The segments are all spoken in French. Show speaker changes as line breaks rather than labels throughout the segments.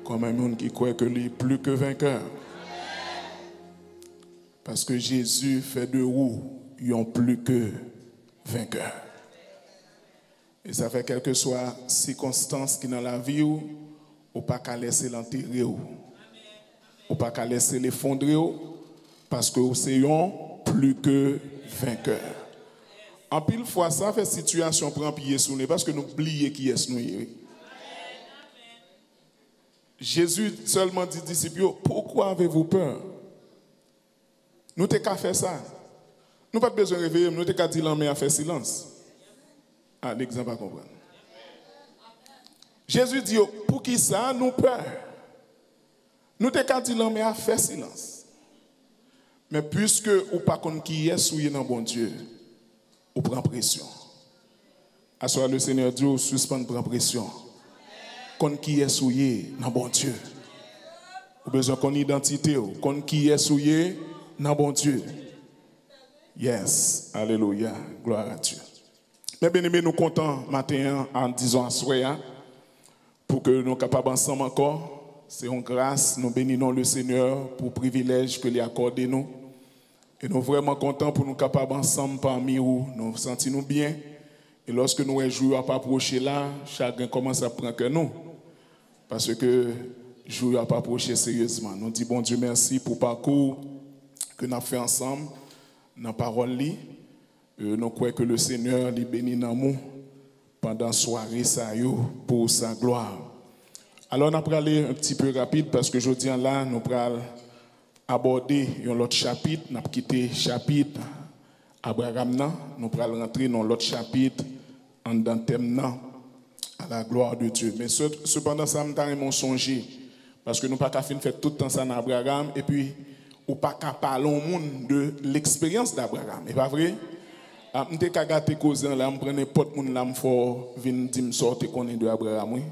comme un monde qui croit que lui est plus que vainqueur. Parce que Jésus fait de vous, ils ont plus que vainqueur. Et ça fait quelle que soit circonstance qui dans la vie ou pas qu'à laisser l'enterrer ou pas qu'à laisser l'effondrer parce que vous êtes plus que vainqueur. En pile fois ça fait situation prend pied sous nous parce que nous oublions qui est nous. Jésus seulement dit aux disciples, pourquoi avez-vous peur? Nous t'es qu'à faire ça. Nous pas besoin de réveiller, nous t'es qu'à dire l'homme à faire silence. Ah, l'exemple à comprendre. Jésus dit, pour qui ça nous peur? Nous t'es qu'à dire l'homme à faire silence. Mais puisque ou pas qu'on qui est souillé dans bon Dieu, ou prend pression. À ce le Seigneur dit, ou suspend prend pression. Qu'on qui est souillé dans bon Dieu. Ou besoin qu'on identité, qu'on qui est souillé dans bon Dieu. Yes, alléluia, gloire à Dieu. Mais bien aimé, nous comptons matin en disant à soi, pour que nous soyons capables ensemble encore. C'est une grâce, nous bénissons le Seigneur pour le privilège que lui accorde nous. Et nous sommes vraiment contents pour nous capables ensemble parmi vous. Nous sentons bien. Et lorsque nous les jours pas approcher là, chacun commence à prendre que nous. Parce que le jour n'a pas approché sérieusement. Nous disons bon Dieu merci pour le parcours que nous avons fait ensemble, dans la parole. Nous croyons que le Seigneur les bénit dans nous pendant la soirée pour sa gloire. Alors, on va aller un petit peu rapide parce que je dis là, nous allons aborder un autre chapitre. Nous allons quitter le chapitre Abraham. Nous allons rentrer dans l'autre chapitre en dans thème à la gloire de Dieu. Mais cependant, ça m'a songé parce que nous ne pouvons pas faire tout le temps ça dans Abraham et puis nous ne pouvons pas parler au monde de l'expérience d'Abraham. C'est pas vrai? Je ne peux pas gâter cause là, je prends n'importe qui là, je venir dire me sortir qu'on est de Abraham. Oui?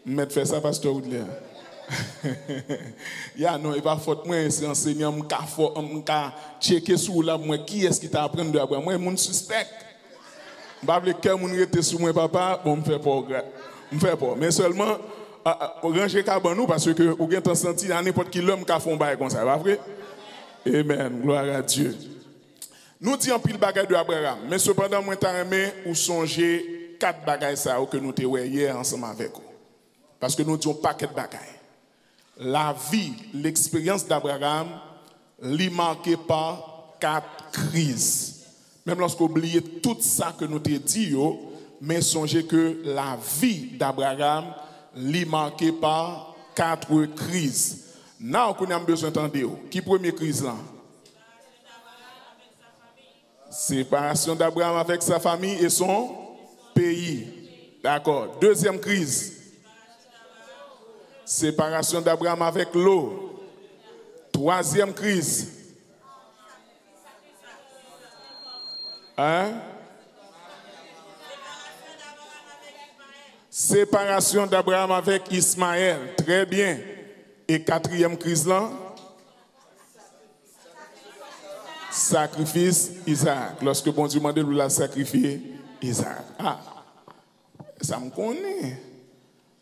Je faire ça, pasteur Woodley. Non, il pas faute moi, c'est enseignant, je checker sur là, moi, qui est-ce qui t'a appris de Abraham? Moi, je suis suspect. Je ne sais pas quel monde était sur moi, papa, bon, je ne fais pas. Mais seulement, ranger cabanou parce que vous avez senti n'importe qui l'homme qui a fait un bail comme ça, pas vrai? Amen, gloire à Dieu. Nous disons pile bagaille de Abraham, mais cependant, moi, t'as aimé ou songer 4 bagailles ça que nous t'ai hier ensemble avec vous. Parce que nous disons paquet de bagailles. La vie, l'expérience d'Abraham, l'est marquée par 4 crises. Même lorsqu'on oublie tout ça que nous t'ai dit, mais songez que la vie d'Abraham l'est marquée par 4 crises. Now, qu'on a besoin d'entendre. Qui première crise là? Séparation d'Abraham avec sa famille et son pays. D'accord. Deuxième crise. Séparation d'Abraham avec l'eau. Troisième crise. Séparation d'Abraham avec Ismaël. Très bien. Et quatrième crise là? Sacrifice Isaac. Lorsque bon Dieu m'a demandé de la sacrifier Isaac. Ah, ça me connaît.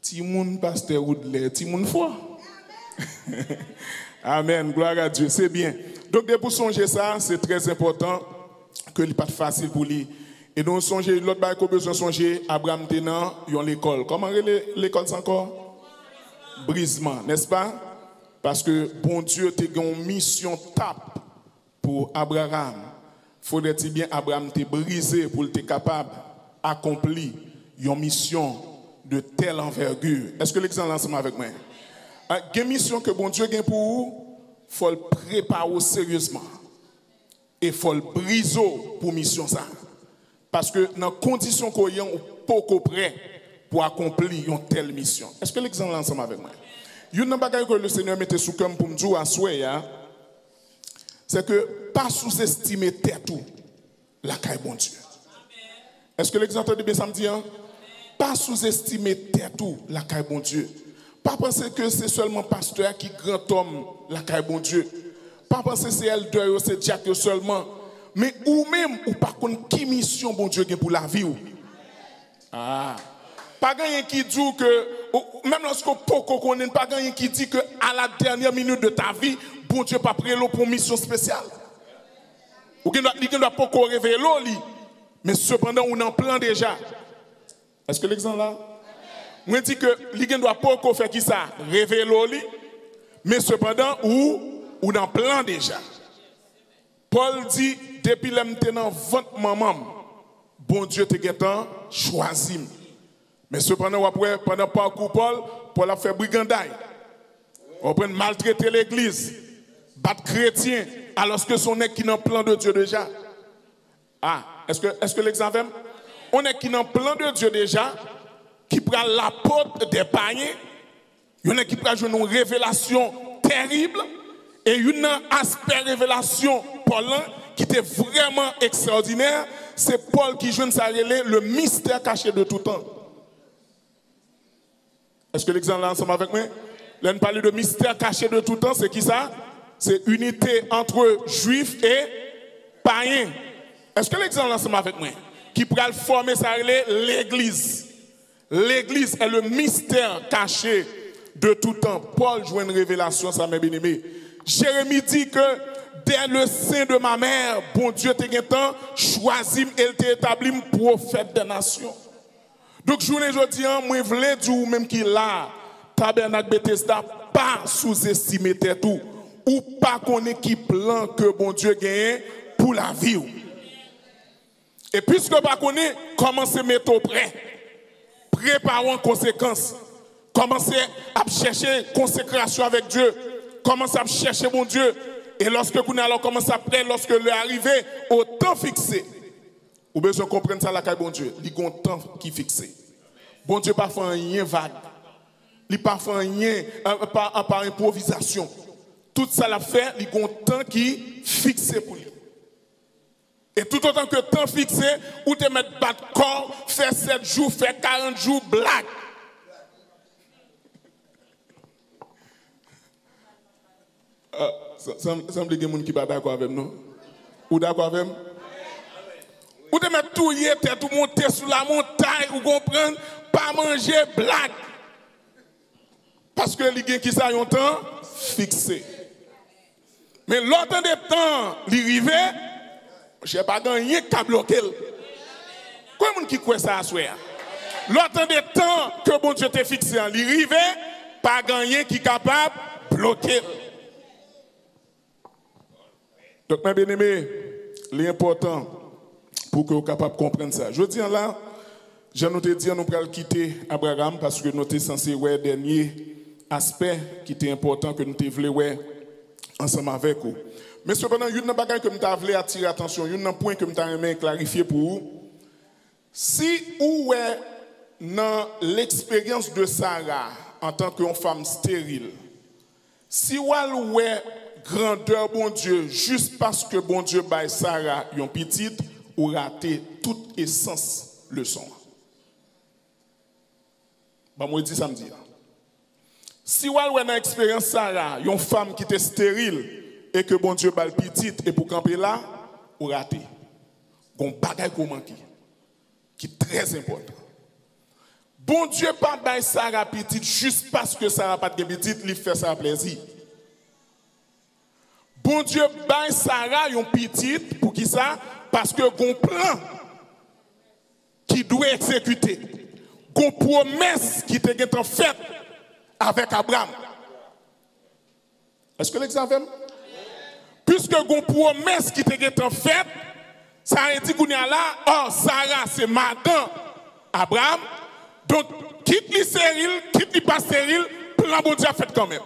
Timoun pasteur Woodley, Timoun foi. Amen, gloire à Dieu, c'est bien. Donc, pour songer ça, c'est très important que ce n'est pas facile pour lui. Et donc, songer, l'autre bail qu'on a besoin de songer, Abraham Tenan, ils ont l'école. Comment l'école c'est encore? Brisement, n'est-ce pas? Parce que bon Dieu a une mission tape pour Abraham. Faudrait-il bien Abraham te brisé pour être capable d'accomplir une mission de telle envergure. Est-ce que l'exemple ensemble avec moi? Une mission que bon Dieu a pour vous, il faut le préparer sérieusement. Et il faut le briser pour mission ça. Parce que dans les conditions qu'on y a, on pas prêt pour accomplir une telle mission. Est-ce que l'exemple ensemble avec moi? Il y a une chose que le Seigneur mettait sous cœur pour me dire à soi, c'est que pas sous-estimer tête la caille bon Dieu. Est-ce que l'exemple de bien samedi? Pas sous-estimer tête la caille bon Dieu. Pas penser que c'est seulement pasteur qui grand homme la caille bon Dieu. Pas penser que c'est elder, c'est diacre seulement. Mais ou même, ou par contre, qui mission bon Dieu pour la vie ou? Ah. Pas gagner qui dit que, même lorsque poko connaît pas quelqu'un qui dit que à la dernière minute de ta vie, bon Dieu pas prêt pour une mission spéciale. Ou qui doit pas révéler l'eau, mais cependant on en plan déjà. Est-ce que l'exemple là? Moi dis que li doit pas faire qui ça? Révéler l'eau, mais cependant ou en plan déjà. Paul dit depuis l'emté dans ventre maman, bon Dieu te guettant choisi. Mais cependant après pendant parcours Paul a fait brigandaille. On prend maltraiter l'église, battre chrétien alors que son est qui dans plan de Dieu déjà. Ah, est-ce que l'exemple on est qui dans plan de Dieu déjà qui prend la porte des païens, il y en a qui prend une révélation terrible et une aspect révélation Paul qui était vraiment extraordinaire, c'est Paul qui joue ça le mystère caché de tout temps. Est-ce que l'exemple là ensemble avec moi? Là on parle de mystère caché de tout temps, c'est qui ça? C'est unité entre juifs et païens. Est-ce que l'exemple là ensemble avec moi? Qui pourra former ça l'église. L'église est le mystère caché de tout temps. Paul joue une révélation, ça mes bien-aimés. Jérémie dit que dès le sein de ma mère, bon Dieu t'a choisi et t'a établi prophète des nations. Donc journée aujourd'hui, moi voulais dire même qu'il a tabernacle Bethesda pas sous-estimer tout ou pas connaître qui plan que bon Dieu gagne pour la vie. Et puisque pas connaît, commencez à mettre au prêt. Préparons conséquences. Commencez à chercher consécration avec Dieu. Commencez à chercher mon Dieu. Et lorsque vous allez commencer à prêter, lorsque le arrivé au temps fixé, vous besoin de comprendre ça, la caille bon Dieu. Il y a un temps qui est fixé. Bon Dieu pas fait rien vague. Il pas fait rien par improvisation. Tout ça l'a fait, il y a un temps qui est fixé pour lui. Et tout autant que temps fixé, ou te mettre bas de corps, faire 7 jours, faire 40 jours, blague. Ça me dit qu'il y a des gens qui ne sont pas d'accord avec nous. Ou d'accord avec nous? Ou te mettre tout hier, tout monter sur la montagne, ou comprendre, pas manger, blague. Parce que les gens qui sont un temps fixé. Mais l'autre des temps, l'arrivée, je n'ai pas gagné qu'à bloquer. Comment qui croit ça à soi? L'autre des temps que bon Dieu t'a fixé en l'arrivée, pas gagné qui est capable de bloquer. Donc, mes bien-aimés, l'important pour que vous soyez capable de comprendre ça. Je dis là, je nous te dis, nous allons quitter Abraham parce que nous sommes censés voir le dernier aspect qui était important que nous voulons voir ensemble avec vous. Mais cependant, il y a une chose que je voulais attirer l'attention, il y a un point que je voulais clarifier pour vous. Si vous êtes dans l'expérience de Sarah en tant que femme stérile, si vous êtes grandeur bon Dieu, juste parce que bon Dieu baille Sarah une petite, ou raté toute essence leçon. Bah moi dis samedi. Si vous avez une expérience Sarah, une femme qui était stérile et que bon Dieu baille petite et pour camper là, ou raté. Gon bagay ko manki qui est très important. Bon Dieu pas baille Sarah petite juste parce que Sarah pas de petite, lui fait ça plaisir. Bon Dieu baille Sarah une petite pour qui ça? Parce que gon plan qui doit exécuter, gon promesse qui était en fait avec Abraham. Est-ce que l'exemple? Puisque gon promesse qui était en fait, ça a dit qu'on est là, oh Sarah c'est madame Abraham, donc quitte les stérile, quitte les pas stérile, plan bon Dieu a fait quand même.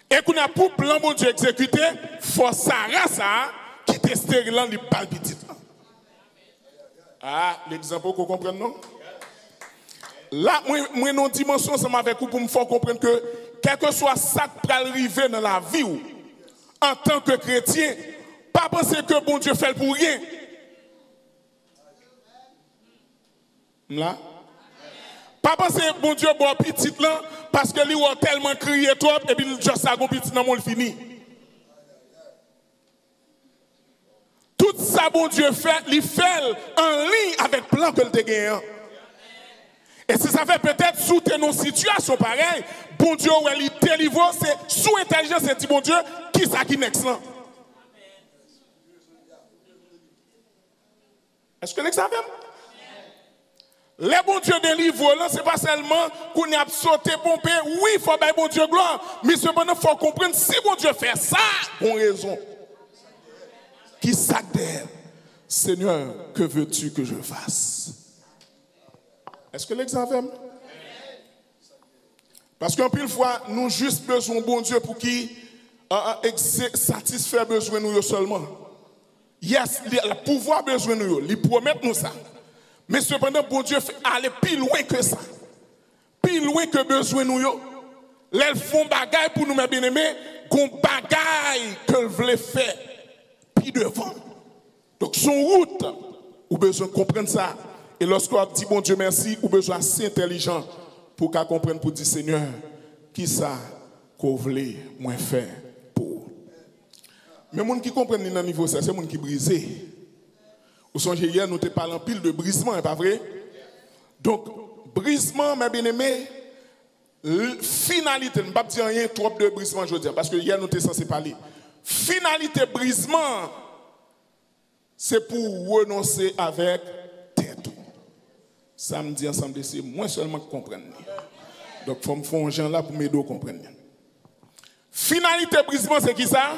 Et qu'on a pour plan bon Dieu exécuté, faut Sarah ça qui était stérile dans les balles petites. Ah, l'exemple qu'on comprenne non? Là, moi non dimension ça avec vous pour me faire comprendre que quel que soit ça qui peut arriver dans la vie ou, en tant que chrétien, pas penser que bon Dieu fait pour rien. Là? Pas penser que bon Dieu boit petit là parce que lui a tellement crié trop et puis juste ça gon petit dans mon fini. Tout ça bon Dieu fait, il fait en ligne avec plan que le te gagne. Et si ça fait peut-être sous une situation pareille, bon Dieu, où il délivre, c'est sous intelligence, c'est dit bon Dieu, qui ça qui n'est excellent. Est-ce que l'examen? Les bon Dieu délivre, ce n'est pas seulement qu'on a sauté, pompé, oui, il faut bien bon Dieu gloire, mais cependant, il faut comprendre si bon Dieu fait ça, on raison. Qui s'adhère, Seigneur, que veux-tu que je fasse? Est-ce que l'examen? Parce qu'en pile fois, nous juste besoin de bon Dieu pour qui satisfaire besoin de nous seulement. Yes, le pouvoir besoin de nous, il promet nous ça. Mais cependant, bon Dieu fait aller plus loin que ça. Plus loin que besoin de nous. Les font bagaille pour nous, mes bien-aimés, qu'on bagaille que veulent faire. Puis devant. Donc, son route, ou besoin de comprendre ça. Et lorsqu'on dit bon Dieu merci, ou besoin assez intelligent pour qu'on comprenne, pour dire Seigneur, qui ça qu'on voulait moins faire pour. Mais les gens qui comprennent dans le niveau, c'est les gens qui brisent. Vous songez hier, nous te parlons pile de brisement, n'est pas vrai? Donc, brisement, mes bien-aimés, finalité, je ne vais pas dire rien trop de brisement, je veux dire, parce que hier, nous étions censés parler. Finalité brisement, c'est pour renoncer avec tête. Ça me dit ensemble, c'est moi seulement qui comprenne. Donc, il faut me faire un genre là pour m'aider à comprendre. Finalité brisement, c'est qui ça?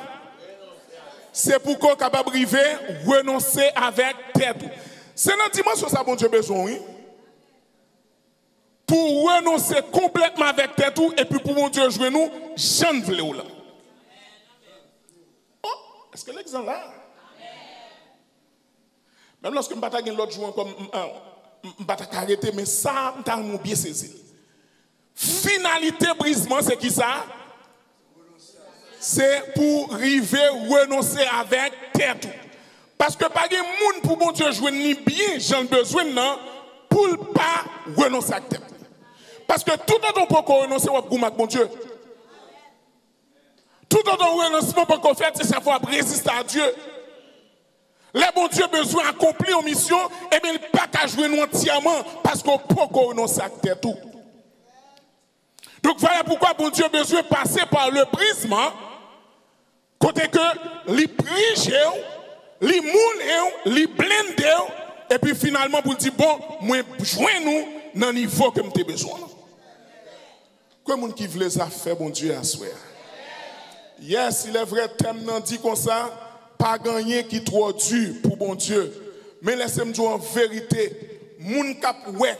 C'est pour qu'on soit capable de renoncer avec tête. C'est dans la dimension ça, bon Dieu, besoin, oui. Pour renoncer complètement avec tête et puis pour mon Dieu jouer nous, j'en veux là. Oh, est-ce que l'exemple là? Même lorsque je ne vais l'autre jour comme je ne vais pas arrêter, mais ça, je vais bien saisi. Finalité brisement, c'est qui ça? C'est pour arriver renoncer avec tête. Parce que pas de monde pour mon Dieu jouer ni bien, j'en besoin non, pour ne pas renoncer avec tête. Parce que tout le temps pour renoncer à mon Dieu. Tout le temps renoncement pour qu'on fasse, c'est savoir résister à Dieu. Les bon Dieu besoin d'accomplir une mission, et bien il n'y a pas qu'à jouer nous entièrement parce qu'on peut renoncer avec tête. Donc voilà pourquoi bon Dieu besoin de passer par le brisement. Côté que les brise, les moule, les blende, et puis finalement pour dire bon, moi joins-nous dans le niveau que nous avons besoin. Quoi moun qui veut ça faire bon Dieu à soi. Yes, il est vrai thème nan dit comme ça, pas gagner qui trop dur pour bon Dieu. Mais laissez-moi dire en vérité, moun k'ap ouais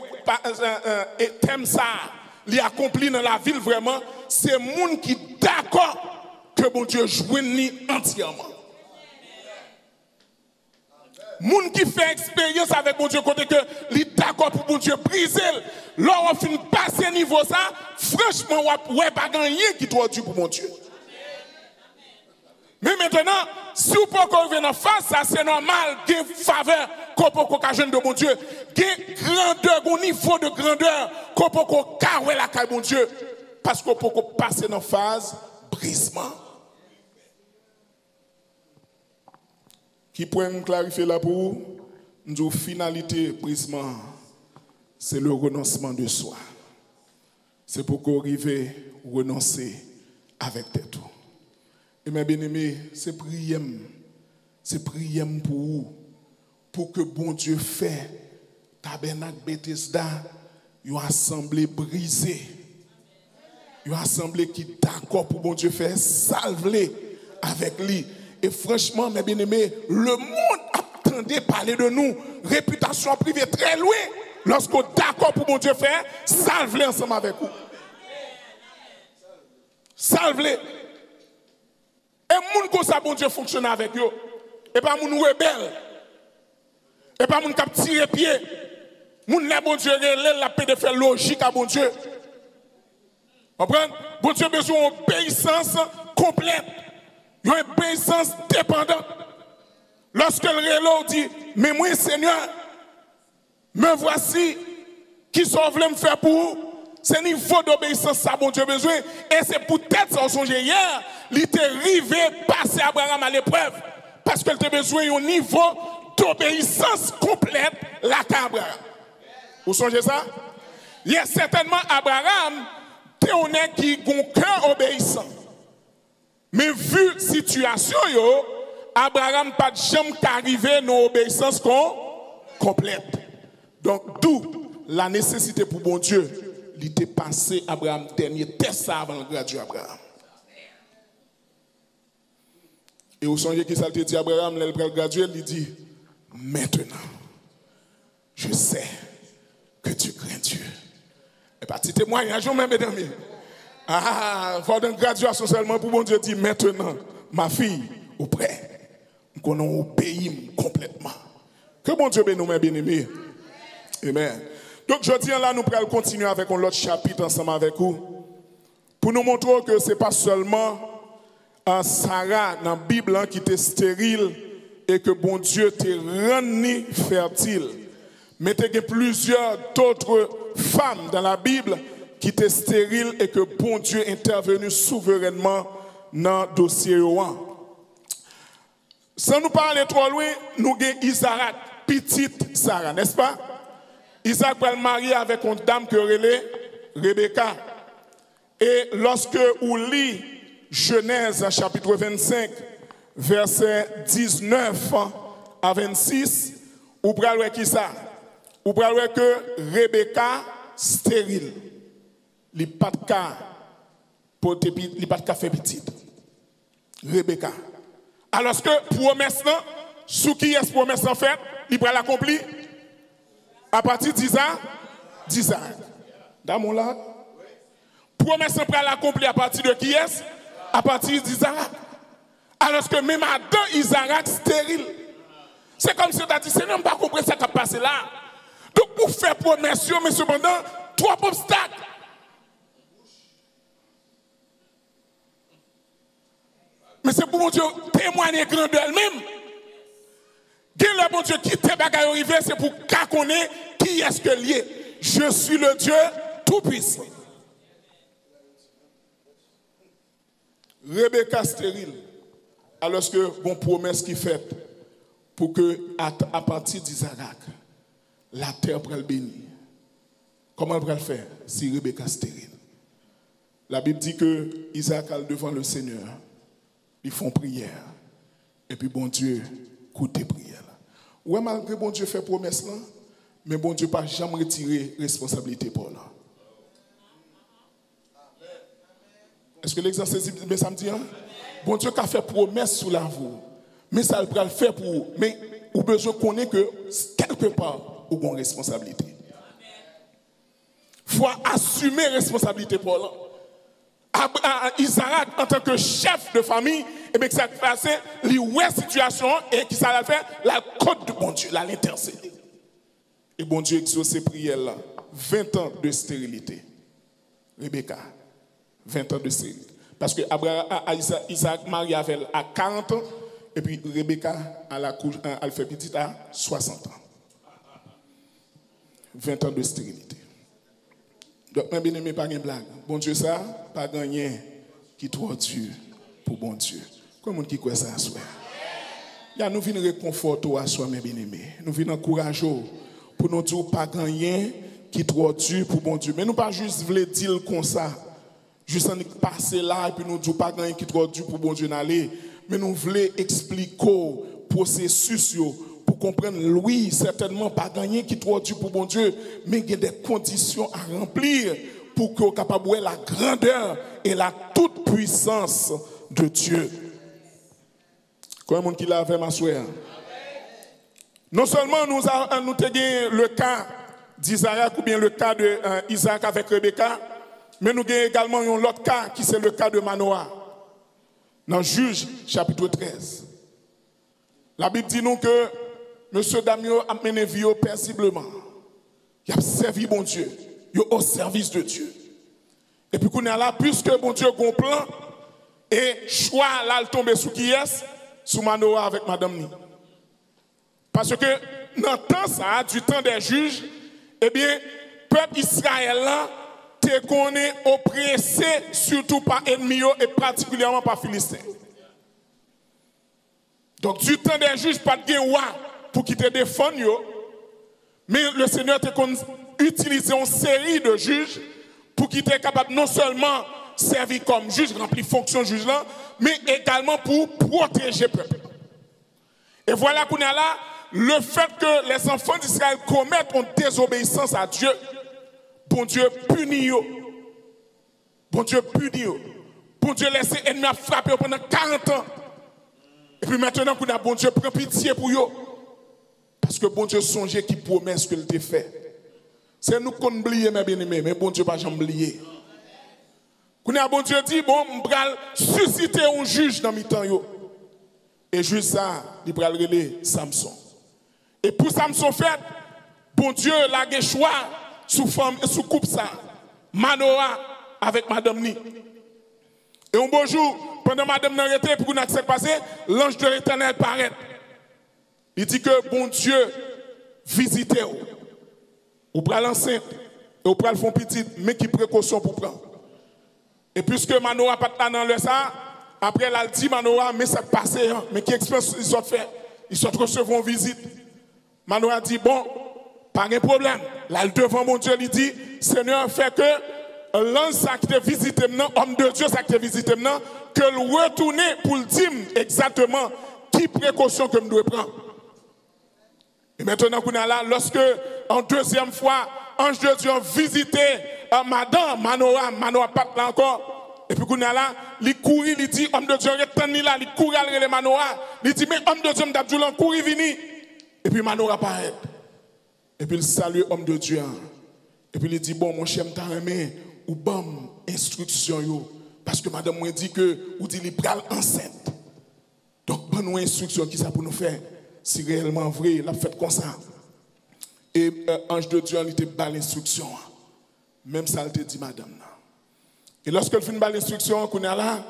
thème ça, li accompli dans la ville vraiment, c'est moun qui d'accord que bon Dieu joigne entièrement. Moun qui fait expérience avec bon Dieu, côté que li d'accord pour bon Dieu briser, là on finit passer niveau ça, franchement ouais pas gagner qui trop dur pour mon Dieu. Mais maintenant, si vous pouvez revenir en face, ça c'est normal, qu'il y ait une faveur qu'on peut jeune de mon Dieu, qu'il y ait une grandeur, un niveau de grandeur qu'on peut carrer la caille de mon Dieu, parce qu'on peut passer dans la phase brisement. Qui pourrait me clarifier là pour nous, finalité brisement, c'est le renoncement de soi. C'est pour qu'on arrive à renoncer avec tête. Et mes bien-aimés, c'est prier pour vous, pour que bon Dieu fait tabernacle Bethesda, une assemblée brisée, une assemblée qui est d'accord pour bon Dieu faire salver avec lui. Et franchement, mes bien-aimés, le monde attendait parler de nous, réputation privée très loin, lorsqu'on est d'accord pour bon Dieu faire salver ensemble avec vous. Salver. Et moun comme ça, bon Dieu fonctionne avec eux. Et pas moun rebelle. Et pas moun qui tire pied. Moun là, bon Dieu, la paix de faire logique à bon Dieu. Comprenez? Bon Dieu a besoin d'obéissance complète. Il y a une obéissance dépendante. Lorsque le rélo dit, mais moi, Seigneur, me voici, qui sont voulu me faire pour vous. C'est un niveau d'obéissance, ça, bon Dieu, besoin. Et c'est peut-être, ça, on songe hier, il était arrivé, passer Abraham à l'épreuve. Parce qu'il a besoin d'un niveau d'obéissance complète, la Abraham. Vous songez ça? Il y a certainement Abraham, t'es honnête qui a un cœur obéissant. Mais vu la situation, Abraham n'a pas jamais arrivé à une obéissance complète. Donc, d'où la nécessité pour bon Dieu, il était passé Abraham dernier test avant de graduer Abraham. Et vous songez qui ça te dit Abraham, il va graduer, il dit, maintenant, je sais que tu crains Dieu. Et pas petit témoignage, même mesdames. Ah, il faut une graduation seulement pour bon Dieu dire maintenant, ma fille, au près, qu'on obéit complètement. Que bon Dieu bénisse, mes bien-aimés. Amen. Donc, je dis là, nous allons continuer avec un autre chapitre ensemble avec vous. Pour nous montrer que ce n'est pas seulement Sarah dans la Bible qui était stérile et que bon Dieu t'est rendu fertile. Mais il y a plusieurs autres femmes dans la Bible qui étaient stériles et que bon Dieu est intervenu souverainement dans le dossier. Sans nous parler trop loin, nous avons Isaac, petite Sarah, n'est-ce pas? Isaac va le marier avec une dame que relève Rebecca. Et lorsque vous lisez Genèse chapitre 25, verset 19 à 26, vous pouvez voir qui ça? Vous pouvez voir que Rebecca stérile. Il n'y a pas de cas pour faire petite. Rebecca. Alors que promesse, sous qui est promesse en fait, il va l'accomplir à partir d'Isaac. Dans mon là. Promesse en l'accomplir à partir de qui est? À partir d'Isaac. Alors que même Adam, Isaac stérile. C'est comme si on a dit, c'est même pas compris ça qui a passé là. Donc pour faire promesse, mais cependant, trois obstacles. Mais c'est pour mon Dieu témoigner grandeur elle-même. Le bon Dieu qui te bagaille arrivé, c'est pour qu'on ait qui est-ce que lié. Je suis le Dieu tout-puissant. Rebecca stérile. Alors que bon promesse qui fait pour que à partir d'Isaac, la terre pourra le bénir. Comment elle va le faire si Rebecca stérile? La Bible dit que Isaac est devant le Seigneur. Ils font prière. Et puis bon Dieu écoute tes prières. Ouais, malgré bon Dieu fait promesse là, mais bon Dieu pas jamais retiré responsabilité pour là. Est-ce que l'exemple c'est ça me dit? Bon Dieu a fait promesse sous la vous, mais ça va le faire pour vous. Mais vous avez besoin qu'on ait que quelque part vous avez une responsabilité. Il faut assumer responsabilité pour là. Isaac, en tant que chef de famille, et bien que ça passe, il voit la situation et qui ça l'a fait, la côte de bon Dieu, l'intercéder. Et bon Dieu exauce ses prières là. 20 ans de stérilité. Rebecca, 20 ans de stérilité. Parce que Isaac marié avec elle à 40 ans, et puis Rebecca elle fait petite à 60 ans. 20 ans de stérilité. Donc, mes bien-aimés, pas de blague. Bon Dieu, ça, pas gagné qui trop Dieu pour bon Dieu. Comment qui croit ça à soi? Nous venons réconforter à soi, mes bien-aimés. Nous venons encourager pour nous dire pas gagné qui trop Dieu pour bon Dieu. Mais nous pas juste voulons dire comme ça. Juste en passer là et puis nous dire pas gagné qui trop Dieu pour bon Dieu n'aller. Mais nous voulons expliquer le processus pour comprendre, oui, certainement pas gagner qui trop Dieu pour bon Dieu, mais il y a des conditions à remplir pour qu'on soit capable de voir la grandeur et la toute puissance de Dieu. Comment est-ce qu'il a fait ma soeur? Non seulement nous avons le cas d'Isaac ou bien le cas d'Isaac avec Rebecca, mais nous avons également un autre cas qui c'est le cas de Manoah. Dans Juge chapitre 13. La Bible dit nous que M. Damio a mené vie paisiblement. Il a servi bon Dieu. Il est au service de Dieu. Et puis qu'on est là, puisque bon Dieu a un plan, et choix là, il tombe sous qui est? Sous Manoah avec Madame Ni. Parce que dans le temps ça, du temps des juges, eh bien, peuple Israël là, te connaît oppressé surtout par ennemis et particulièrement par Philistins. Donc du temps des juges, pas de roi pour qui te défendre, mais le Seigneur te utilisé une série de juges pour qu'ils soient capables non seulement servir comme juge, remplir fonction juge là, mais également pour protéger le peuple. Et voilà qu'on a là, le fait que les enfants d'Israël commettent une désobéissance à Dieu, bon Dieu punit eux. Bon Dieu punit eux. Bon Dieu laisse l'ennemi frapper pendant 40 ans. Et puis maintenant qu'on a bon Dieu prend pitié pour eux. Parce que bon Dieu songeait qui promesse que t'a fait. C'est nous qu'on oublie, mes bien-aimés, mais bon Dieu pas jamais oublié. Qu'on a bon Dieu dit, bon, on va susciter un juge dans mi temps. Et juge ça, il va relayer Samson. Et pour Samson fait, bon Dieu l'a choix sous forme et sous coupe ça. Manoah avec Madame Ni. Et un beau jour, pendant Madame Ni était, puis qu'on a ce qui s'est passé, l'ange de l'Éternel paraît. Il dit que bon Dieu visite vous. Vous prenez l'enceinte et vous prenez le fond petit, mais qui précaution pour prendre. Et puisque Manoah pas là dans le ça, après elle a dit Manoah, mais ça passe, mais qui expérience ils ont fait? Ils ont recevoir une visite. Manoah dit bon, pas de problème. Là devant mon Dieu, il dit Seigneur, fait que l'ange qui t'a visité maintenant, homme de Dieu qui t'a visité maintenant, que le retourner pour le dire exactement qui précaution que je dois prendre. Et maintenant qu'on est là, lorsque en deuxième fois, ange de Dieu a visité Madame Manoah pas là encore. Et puis qu'on est là, il courit, il dit, homme de Dieu, il là, il courit à le Manoah. Il dit, mais homme de Dieu, m'dabdoulan, courir, vini. Et puis Manoah apparaît. Et puis il salue homme de Dieu. Et puis il dit, bon, mon cher, m't'a aimé, ou bon, instruction, yo. Parce que madame m'a dit que, ou dit, il pral enceinte. Donc, bonne instruction qui ça pour nous faire. Si réellement vrai, la fête comme ça. Et ange de Dieu, il était bas l'instruction. Même ça, il te dit, madame. Et lorsqu'il fait une belle instruction, qu'on est là,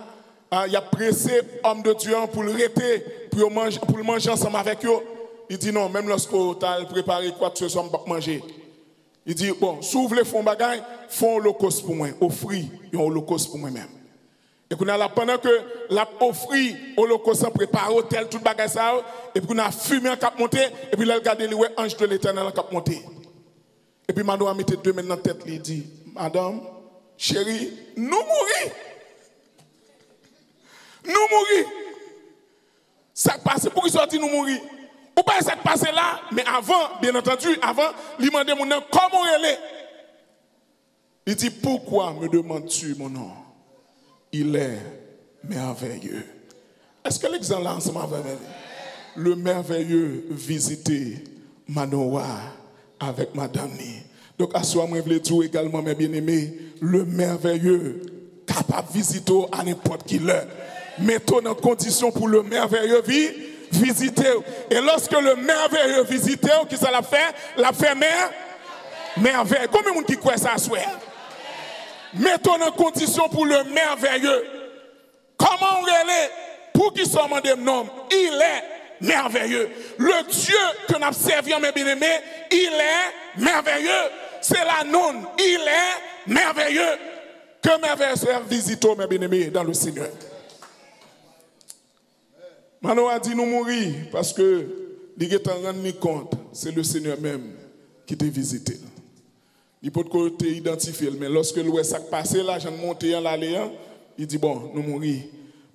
il a pressé homme de Dieu pour le rester, pour le manger ensemble avec eux. Il dit non, même lorsqu'on t'a préparé quoi que ce soit, on va manger. Il dit, bon, si vous voulez faire un bagage, font un holocauste pour moi, offrir un holocauste pour moi-même. Et qu'on a là, pendant que la offrir holocauste, prépare hôtel, tout bagage ça, et puis qu'on a fumé en cap monté, et puis là, regardez le ange de l'Éternel en cap monté. Et puis Madame a mis deux mains dans la tête, il dit, madame, chérie, nous mourir. Nous mourir. Ça passe pour qu'ils sortent nous mourir. Ou pas ça passe là, mais avant, bien entendu, avant, il m'a demandé comment elle est. Il dit, pourquoi me demandes-tu mon nom? Il est merveilleux. Est-ce que l'exemple là ensemble avec le merveilleux visiter Manoah avec Madame Ni. Donc, à soi, moi, je voulais dire également, mes bien-aimés, le merveilleux, capable de visiter à n'importe qui l'heure. Mettons en condition pour le merveilleux visiter. Et lorsque le merveilleux visiter, qui ça l'a fait merveille. Combien de monde qui croit ça à soi? Mettons en condition pour le merveilleux. Comment on relève pour qu'il soit mon nom? Il est merveilleux. Le Dieu que nous avons servi, mes bien-aimés, il est merveilleux. C'est la non, il est merveilleux. Que merveilleux soit visitons, mes bien-aimés, dans le Seigneur. Manoah a dit nous mourir parce que il est en rendu compte, c'est le Seigneur même qui t'a visité. Il peut te identifier, mais lorsque le ça passé là, j'en monté en l'allée, il dit bon, nous mourir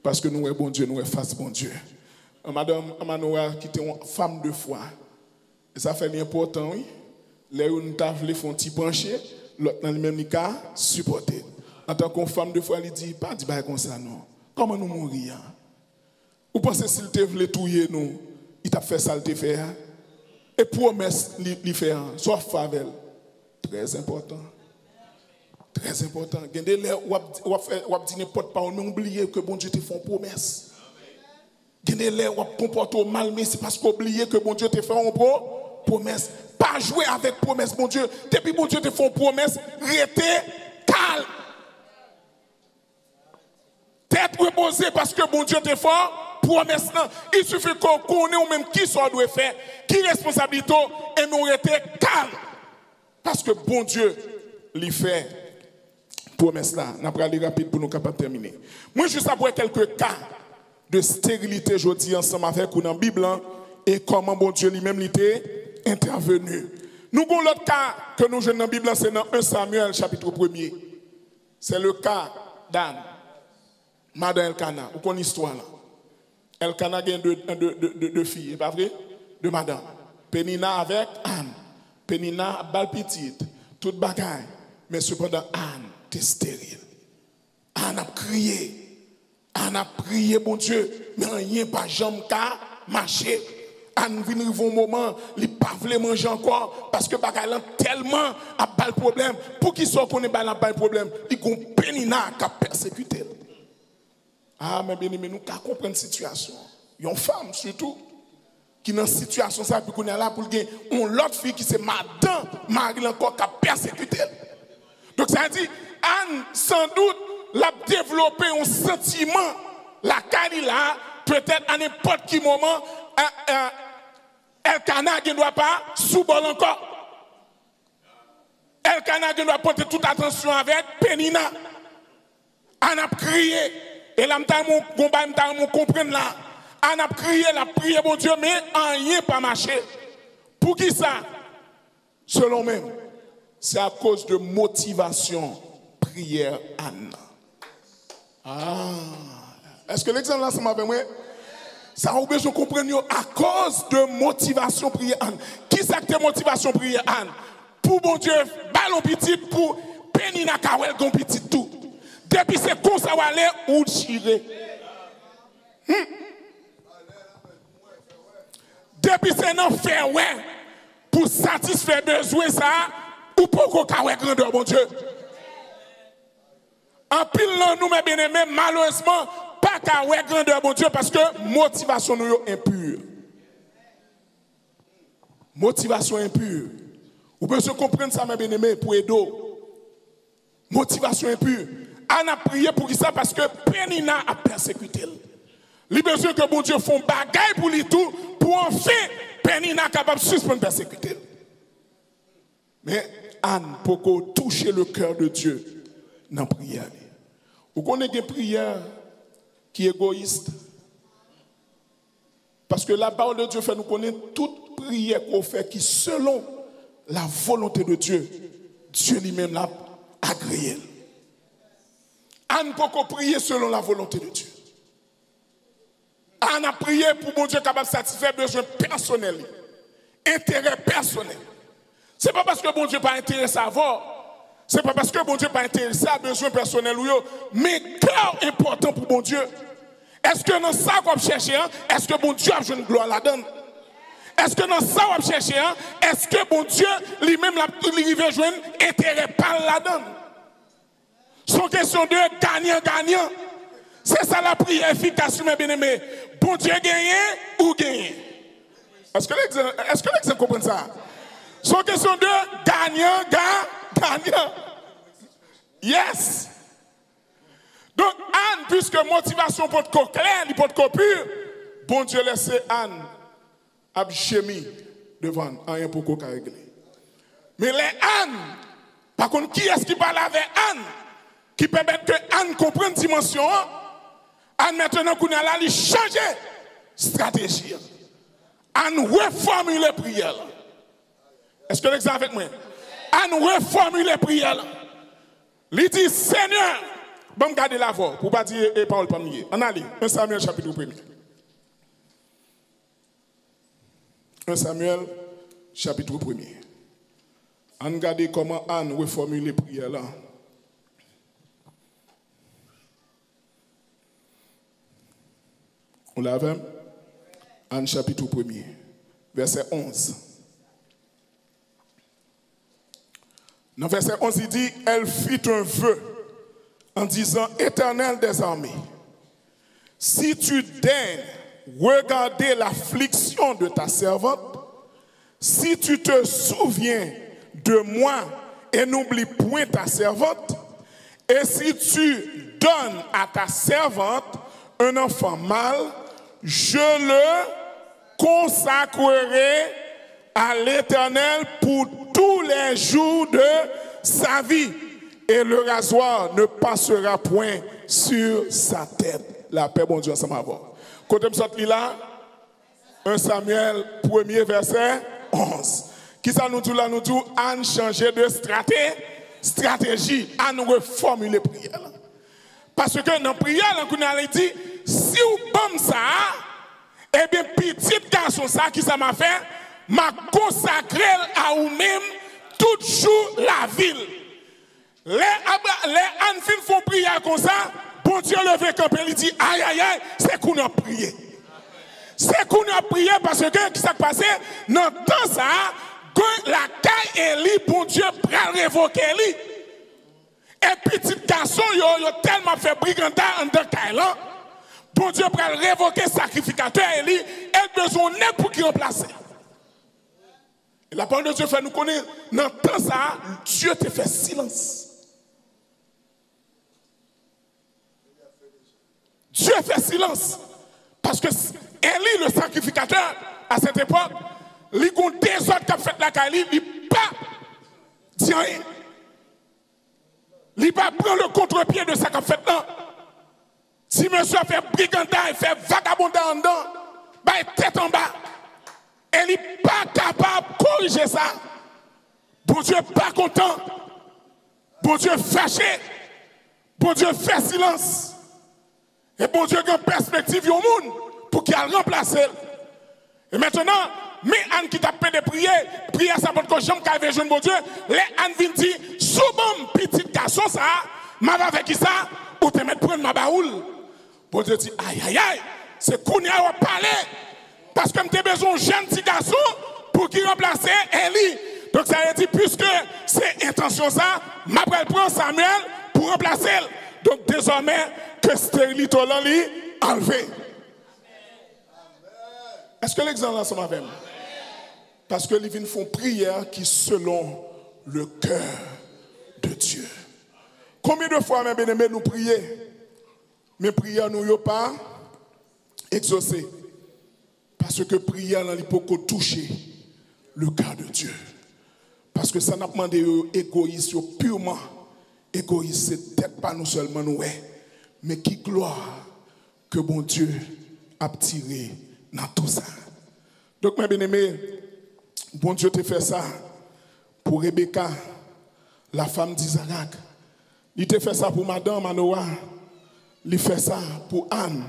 parce que nous sommes bon Dieu, nous sommes face bon Dieu. Madame Manoah qui était une femme de foi. Et ça fait important, oui. Les où nous avons fait un petit penché, l'autre dans le même cas, supporter. En tant que femme de foi, il dit pas dit comme ça non. Comment nous mourir? Vous pensez s'il te voulait tuer nous, il t'a fait ça, il t'a fait. Et promesse, il fait, soit favelle. Très important. Très important. Vous avez dit n'importe quoi, mais oubliez que bon Dieu te fait une promesse. Vous avez comporté mal, mais c'est parce qu'oubliez que bon Dieu te fait une promesse. Pas jouer avec promesse, bon Dieu. Depuis bon Dieu te fait une promesse, restez calme. Tête reposée parce que bon Dieu te fait promesse. Il suffit qu'on connaisse ou même qui ça doit faire, qui responsabilité, et nous restez calme. Parce que bon Dieu lui fait promesse là. On va aller rapide pour nous capables de terminer. Moi, juste après quelques cas de stérilité, je dis ensemble avec vous dans la Bible, et comment bon Dieu lui-même était intervenu. Nous avons l'autre cas que nous jouons dans la Bible, c'est dans 1 Samuel, chapitre 1er. C'est le cas d'Anne, Madame Elkana. Vous connaissez l'histoire là. Elkana a deux filles, pas vrai? De madame. Pénina avec Anne. Pénina a balle petite, toute bagaille. Mais cependant, Anne était stérile. Anne a crié. Anne a prié, bon Dieu, mais rien pas jamais qu'à marcher. Anne vient arriver un moment, il ne peut pas manger encore parce que bagaille tellement a pas le problème. Pour qu'il soit qu'on ait pas le problème, il y a une Pénina qui a persécuté. Ah, mais bien aimé, nous comprenons la situation. Il y a une femme surtout qui est dans cette situation, ça, puis qu'on est là pour gagner l'autre fille qui c'est madame Marie encore qui a persécuté. Donc ça dit, Anne, sans doute, l'a développé un sentiment, la canilla, peut-être à n'importe quel moment, Elkana qui ne doit pas sous-bol encore. Elkana qui doit porter toute attention avec Pénina. Anne a crié. Et là, je comprendre là. On a prié, la prié, bon Dieu, mais rien pas marché. Pour qui ça? Selon même, c'est à cause de motivation, prière, Anne. Ah. Est-ce que l'exemple là, ça m'a fait moi? Ça a besoin de comprendre à cause de motivation, prière, Anne. Qui c'est que motivation, prière, Anne? Pour bon Dieu, ballon petit, pour Pénina Kawel, gon petit tout. Depuis c'est comme ça, aller ou tirer. Depuis c'est non faire ouais pour satisfaire besoin ça ou pour qu'on ait grandeur bon Dieu. En pile nous mes bien-aimés malheureusement pas qu'à grandeur bon Dieu parce que motivation nous est impure. Motivation impure. Vous pouvez comprendre ça mes bien-aimés pour aider. Motivation impure. On a prié pour ça parce que Pénina a persécuté. Il a besoin que bon Dieu fasse bagaille pour lui tout, pour enfin Pénina capable de suspendre persécuter. Mais Anne, pour toucher le cœur de Dieu dans la prière. Vous connaissez une prière qui est égoïste? Parce que la parole de Dieu fait nous connaître toute prière qu'on fait qui selon la volonté de Dieu, Dieu lui-même l'a agréé. Anne peut prier selon la volonté de Dieu. Anne a prié pour bon Dieu capable de satisfaire besoins personnels, intérêt personnel. Ce n'est pas parce que bon Dieu n'est pas intéressé à voir. Ce n'est pas parce que bon Dieu n'est pas intéressé à besoins personnels, mais cœur important pour bon Dieu. Est-ce que dans ça qu'on cherche, est-ce que bon Dieu a besoin de gloire là-dedans? Est-ce que dans ça qu'on cherche, est-ce que bon Dieu lui-même veut joindre intérêt par là-dedans? C'est une question de gagnant-gagnant. C'est ça la prière efficace, mes bien-aimés. Bon Dieu gagne ou gagne. Est-ce que l'exemple comprend ça? C'est une question de gagnant. Yes. Donc Anne, puisque motivation pour être claire, pour être pure, bon Dieu laisse Anne abchémie devant rien pour qu'on régler. Mais les Anne, par contre, qui est-ce qui parle avec Anne? Qui permet que Anne comprenne la dimension. Anne maintenant, qu'on a là, il change stratégie. Anne reformule les prières. Est-ce que l'exemple avec moi? Anne reformule les prières. Il dit, Seigneur, bon, garder la voix, pour ne pas dire et parole pas mieux. On allait, 1 Samuel chapitre 1er. 1 Samuel chapitre 1er. On regarde comment Anne reformule les prières là. On l'avait? Anne chapitre 1er, verset 11. Dans verset 11, il dit, elle fit un vœu en disant, Éternel des armées, si tu daignes regarder l'affliction de ta servante, si tu te souviens de moi et n'oublie point ta servante, et si tu donnes à ta servante un enfant mâle, je le consacrerai à l'Éternel pour tous les jours de sa vie. Et le rasoir ne passera point sur sa tête. La paix, bon Dieu, ensemble avant. Quand je me là, 1 Samuel 1er verset 11. Qui ça nous dit là, nous dit, à changer de stratégie, à nous reformuler prière. Parce que dans la prière, on a dit, si vous bon ça, eh bien, petit garçon, ça, qui ça m'a fait, m'a consacré à vous-même tout jour la ville. Les Anfin font prière comme ça, bon Dieu levé camper, il dit, aïe, aïe, aïe, c'est qu'on a prié. C'est qu'on a prié parce que, qui s'est passé, dans le temps ça, quand la caille Eli, bon Dieu, pral révoquer Eli. Et petit garçon, yo tellement fait brigandage en dedans caille là. Bon Dieu, pral révoquer sacrificateur Eli, et besoin n'est pour qui remplacer. Et la parole de Dieu fait nous connaître, dans le temps ça, Dieu te fait silence. Dieu fait silence. Parce que Eli, le sacrificateur, à cette époque, il y a des autres qui ont fait la caille, il n'a pas dit rien. Il n'a pas pris le contre-pied de ça qu'il a fait là. Si monsieur a fait brigandage, fait vagabondage en dedans, il tête en bas. Et il n'est pas capable de corriger ça. Bon Dieu n'est pas content. Bon Dieu fâché. Bon Dieu fait silence. Et bon Dieu a une perspective au monde pour qu'il remplace. Et maintenant, mais Anne qui t'a fait de prier ça pour que j'aime qu'elle jeune bon Dieu, les Anne viennent dire, souvent petit garçon ça, m'a avec qui ça, pour te mettre prendre ma baoule. Bon Dieu dit, aïe aïe aïe, c'est qu'on y a parlé. Parce que j'ai besoin d'un jeune petit garçon pour qu'il remplace Eli. Donc ça veut dire, puisque c'est intention ça, m'a prend Samuel pour remplacer. Donc désormais, que stérilité là, enlevé. Est-ce que l'exemple ensemble avec moi? Parce que les vignes font prière qui selon le cœur de Dieu. Combien de fois, mes bien-aimés, nous prions? Mais prière nous n'ont pas exaucé. Parce que prière n'a pas toucher le cœur de Dieu. Parce que ça n'a pas demandé égoïste, purement égoïste. C'est peut-être pas nous seulement nous, mais qui gloire que bon Dieu a tiré dans tout ça. Donc, mes bien-aimés, bon Dieu te fait ça pour Rebecca, la femme d'Isaac. Il te fait ça pour Madame Manoah. Il fait ça pour Anne,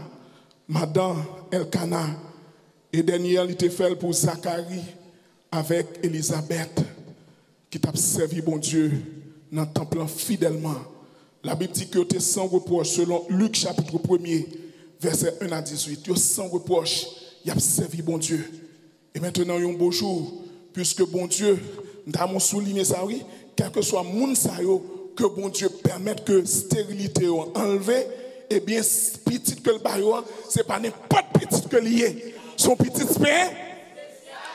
Madame Elkana. Et dernier, il te fait pour Zacharie avec Elisabeth, qui t'a servi, bon Dieu, dans le temple fidèlement. La Bible dit que tu es sans reproche, selon Luc chapitre 1er, verset 1 à 18. Tu es sans reproche, il a servi, bon Dieu. Et maintenant, il y a un beau jour, puisque, bon Dieu, nous avons souligné ça, oui, quel que soit le monde, que bon Dieu permette que stérilité soit enlevée, eh bien, petit que le baillot, ce n'est pas n'importe petit que lié. Son petit spé.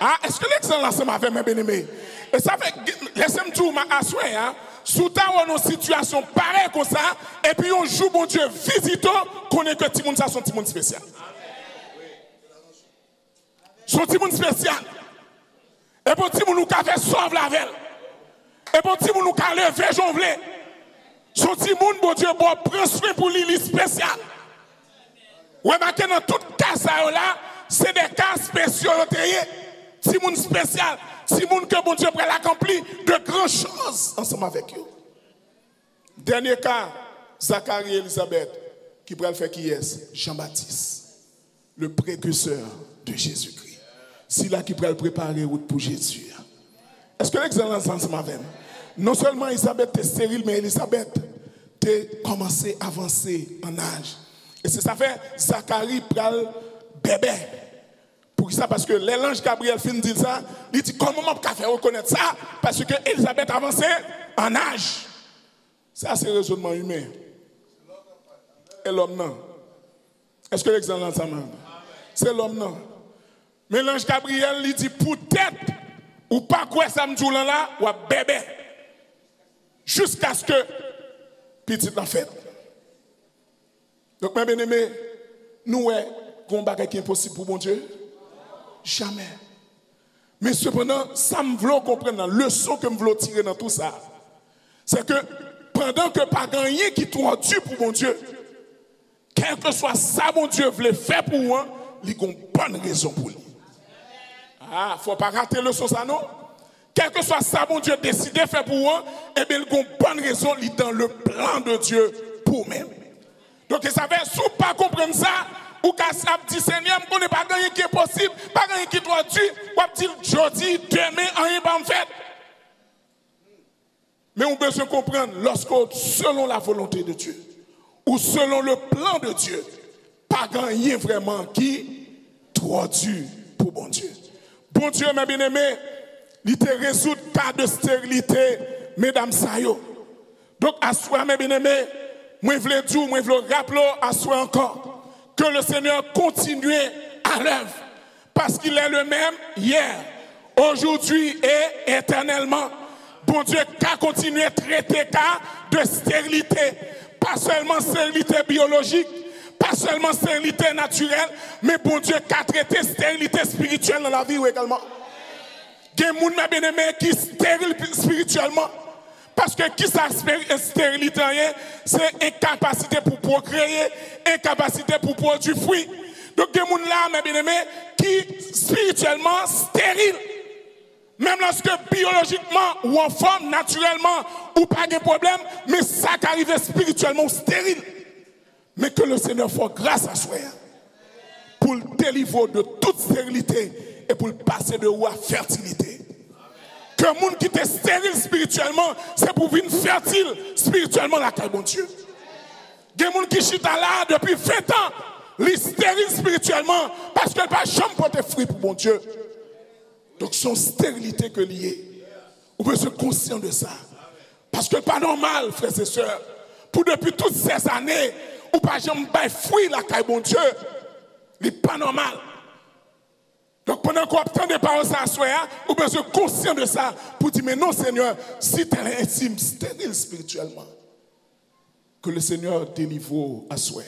Ah, est-ce que l'excellence m'avait mes bien-aimés? Et ça fait, laissez-moi dire, ma assoyer, hein, sous ta ou une situation pareille comme ça, et puis on joue, bon Dieu, visito, qu'on est que Timoun, ça, son Timoun spécial. Son Timoun spécial. Et pour Timoun, nous avons fait sauve la velle. Et pour Timoun, nous avons levé, j'en voulais. Son Timoun, bon Dieu, bon, prend soin pour l'île spécial. Ouais, maintenant, dans toute cas, là, c'est des cas spéciaux. Timoun spécial. Timoun que bon Dieu pourrait l'accomplir de grandes choses ensemble avec eux. Dernier cas, Zacharie et Elisabeth, qui pourrait le faire qui est Jean-Baptiste, le précurseur de Jésus-Christ. C'est là qui pourrait le préparer route pour Jésus. Est-ce que l'excellence ensemble avec nous? Non seulement Elisabeth était stérile, mais Elisabeth a commencé à avancer en âge. Et c'est ça fait Zacharie pral bébé. Pour ça, parce que l'ange Gabriel fin dit ça, il dit comment on peut faire reconnaître ça? Parce que Elisabeth avançait en âge. Ça, c'est raisonnement humain. Et l'homme, non. Est-ce que l'excellence ça m'a? C'est l'homme, non. Mais l'ange Gabriel, il dit peut-être, ou pas quoi ça me dit là, ou bébé. Jusqu'à ce que petit en fait. Donc, mes bien-aimés, nous, qu'on bagage qui est impossible pour mon Dieu? Jamais. Mais cependant, ça me veut comprendre, la leçon que me veut tirer dans tout ça, c'est que pendant que pas gagné qui tourne Dieu pour mon Dieu, quel que soit ça, mon Dieu voulait faire pour moi, il y a une bonne raison pour lui. Ah, il ne faut pas rater leçon ça, non? quel que soit ça, bon Dieu décidé de faire pour vous, eh bien, il y a une bonne raison, il est dans le plan de Dieu pour même. Donc, ça fait, si vous ne pas comprendre ça, ou qu'à ça dit Seigneur, je ne connais pas rien qui est possible, pas rien qui doit dire, ou dire jeudi, demain, rien pas me faire. Mais on besoin comprendre, lorsque selon la volonté de Dieu, ou selon le plan de Dieu, pas rien vraiment qui trop dur pour bon Dieu. Bon Dieu, mes bien-aimés, il te résout le cas de stérilité, mesdames Sayo. Donc, à soi, mes bien-aimés, moi, je veux dire, moi, je veux rappeler à soi encore que le Seigneur continue à l'œuvre. Parce qu'il est le même hier, aujourd'hui et éternellement. Bon Dieu, qu'a continué à traiter cas de stérilité. Pas seulement stérilité biologique, pas seulement stérilité naturelle, mais bon Dieu, qu'a traité stérilité spirituelle dans la vie également. Il y a des gens bien-aimés qui sont stériles spirituellement. Parce que qui ça stérilité, c'est incapacité pour procréer, incapacité pour produire fruits. Donc il y a des gens là, mes bien-aimés, qui spirituellement stériles. Même lorsque biologiquement ou en forme, naturellement, ou pas de problème, mais ça qui arrive spirituellement stérile. Mais que le Seigneur fasse grâce à soi pour le délivrer de toute stérilité et pour le passer de où à fertilité. Que le monde qui est stérile spirituellement, c'est pour venir fertile spirituellement la caille, bon Dieu. Il y a des gens qui chita là depuis 20 ans, ils stérile spirituellement parce qu'elle ne peut jamais porter fruit pour bon Dieu. Donc, son stérilité que liée. Vous pouvez être conscient de ça. Parce que pas normal, frères et sœurs, pour depuis toutes ces années, ou pas jamais bailler fruit la caille, bon Dieu. Ce n'est pas normal. Donc, pendant qu'on obtient des paroles à soi, vous pouvez être conscient de ça pour dire, mais non, Seigneur, si tu es intime, stérile spirituellement, que le Seigneur délivre à soi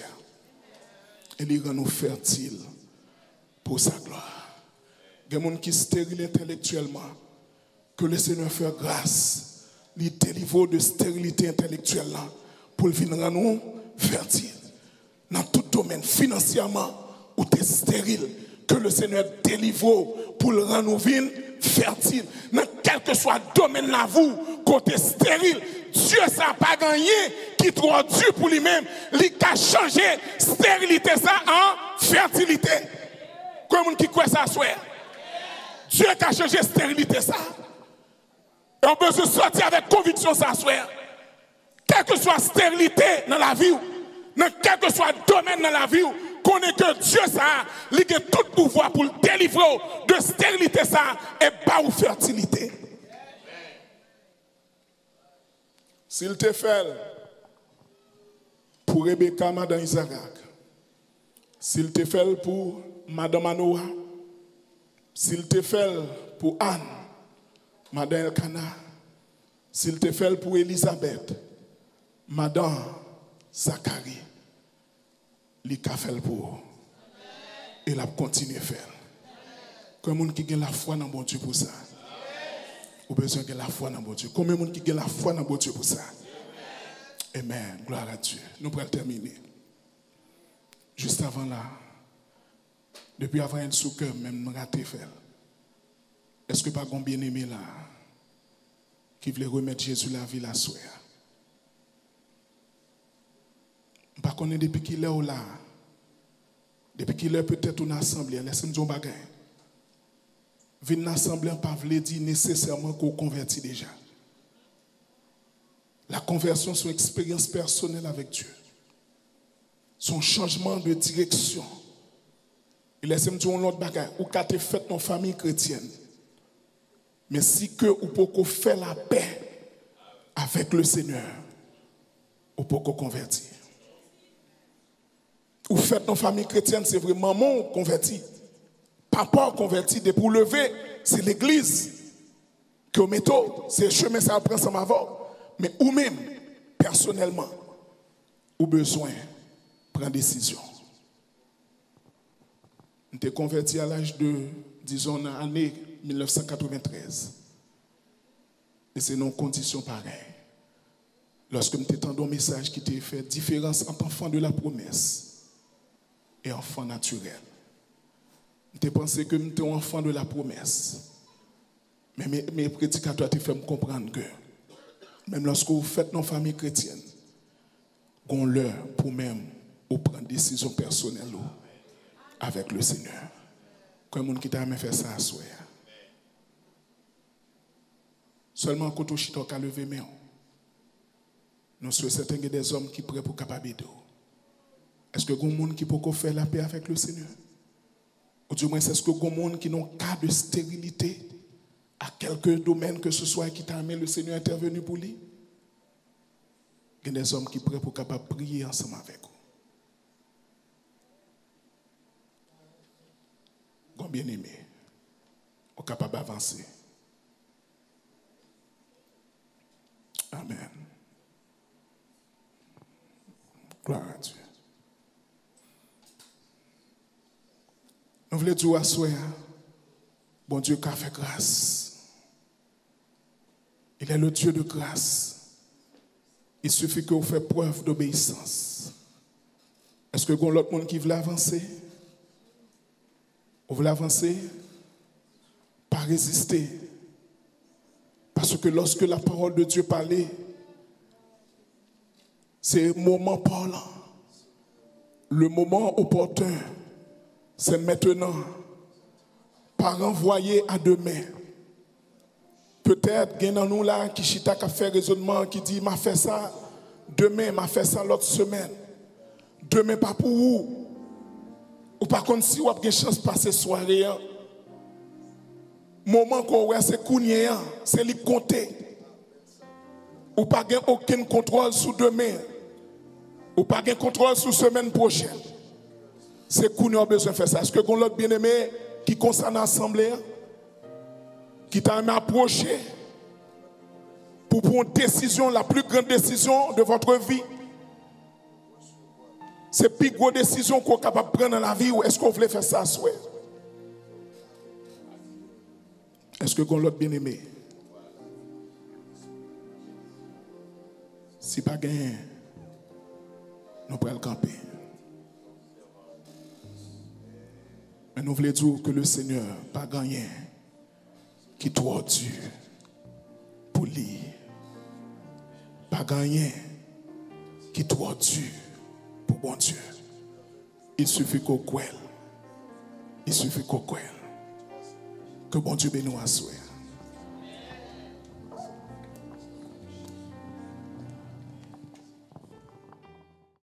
et il rend nous fertiles pour sa gloire. Il y a des gens qui sont stériles intellectuellement. Que le Seigneur fasse grâce. Il délivre de stérilité intellectuelle pour venir rendre nous fertiles. Dans tout domaine, financièrement, où tu es stérile, que le Seigneur délivre pour le rendre nous fertiles. Dans quel que soit le domaine là, vous, côté stérile, Dieu ça n'a pas gagné qui est trop dur pour lui-même. Il a changé stérilité ça en fertilité. Comme qui croit ça soit. Dieu qui a changé stérilité ça. Et on peut se sortir avec conviction ça soit. Quelle que soit stérilité dans la vie, dans quel que soit domaine dans la vie, connaît que Dieu ça, il a tout pouvoir pour le délivrer de stérilité ça et pas de fertilité. S'il te fait pour Rebecca, Madame Isaac, s'il te fait pour Madame Anoa, s'il te fait pour Anne, Madame Elkana, s'il te fait pour Elisabeth, Madame Zacharie, il a fait pour et il a continué à faire. Comme un qui a la foi dans bon Dieu pour ça. Ou besoin de la foi dans bon Dieu. Combien de gens qui ont la foi dans bon Dieu pour ça? Amen. Gloire à Dieu. Nous pourrons terminer. Juste avant là, depuis avant un sous-cœur, même nous raté faire. Est-ce que pas un bien-aimé là qui voulait remettre Jésus la vie la soeur? Pas qu'on est depuis qu'il est là. Depuis qu'il est peut-être une assemblée, laissez-moi dire un bagage. Venir assemblée pas veut dire nécessairement qu'on convertit déjà. La conversion, c'est une expérience personnelle avec Dieu. Son changement de direction. Et laissez-moi dire un autre bagage. Ou quand tu fait dans famille chrétienne. Mais si que ou pouvez faire la paix avec le Seigneur, ou pouvez convertir. Ou faites dans famille chrétienne, c'est vraiment maman converti. Papa converti, de pour lever, c'est l'église que vous mettez, c'est le chemin ça prend sans m'avoir. Mais ou même, personnellement, ou besoin de prendre décision. Je suis converti à l'âge de, disons, l'année 1993. Et c'est dans conditions pareilles. Lorsque je t'entends un message qui t'a fait différence entre enfant de la promesse et enfant naturel. Je pensé que j'étais un enfant de la promesse. Mais mes prédicateurs te font comprendre que même lorsque vous faites dans famille chrétienne, on l'heure pour même ou prendre décision personnelle avec le Seigneur. Comme on qui t'a fait ça à soi. Seulement quand on chita qu'à lever main. Nous sommes certains des hommes qui sont prêts pour capable d'aider. Est-ce que il y a des gens qui peuvent faire la paix avec le Seigneur? Ou du moins, est-ce que il y a des gens qui n'ont cas de stérilité à quelque domaine que ce soit qui t'a amené le Seigneur intervenu pour lui? Il y a des hommes qui sont prêts pour capable prier ensemble avec vous. Bien aimé, on est capable d'avancer. Amen. Gloire à Dieu. Nous voulons dire à soi, bon Dieu qui a fait grâce. Il est le Dieu de grâce. Il suffit que vous fassiez preuve d'obéissance. Est-ce que vous avez l'autre monde qui veut avancer? Vous voulez avancer? Pas résister. Parce que lorsque la parole de Dieu parlait, c'est le moment parlant. Le moment opportun, c'est maintenant. Pas renvoyer à demain. Peut-être, il y a nous là qui chita qui fait raisonnement, qui dit, m'a fait ça demain, m'a fait ça l'autre semaine. Demain, pas pour vous. Ou par contre, si vous avez une chance de passer soirée, moment qu'on voit, c'est kounye, c'est lui compter. Ou pas aucun contrôle sur demain. Ou pas de contrôle sur semaine prochaine. C'est kounye a besoin de faire ça. Est-ce que vous avez l'autre bien-aimé qui concerne l'Assemblée, qui t'a approché pour prendre une décision, la plus grande décision de votre vie? C'est la plus grosse décision qu'on est capable de prendre dans la vie, ou est-ce qu'on voulait faire ça à souhait? Est-ce que vous avez l'autre bien-aimé? Si pas gagné, nous pourrons le camper. Mais nous voulons dire que le Seigneur pas gagné, qui trop dur pour lui. Pas gagné, qui trop dur pour bon Dieu. Il suffit qu'on croie. Il suffit qu'on croie. Que bon Dieu bénisse à soi.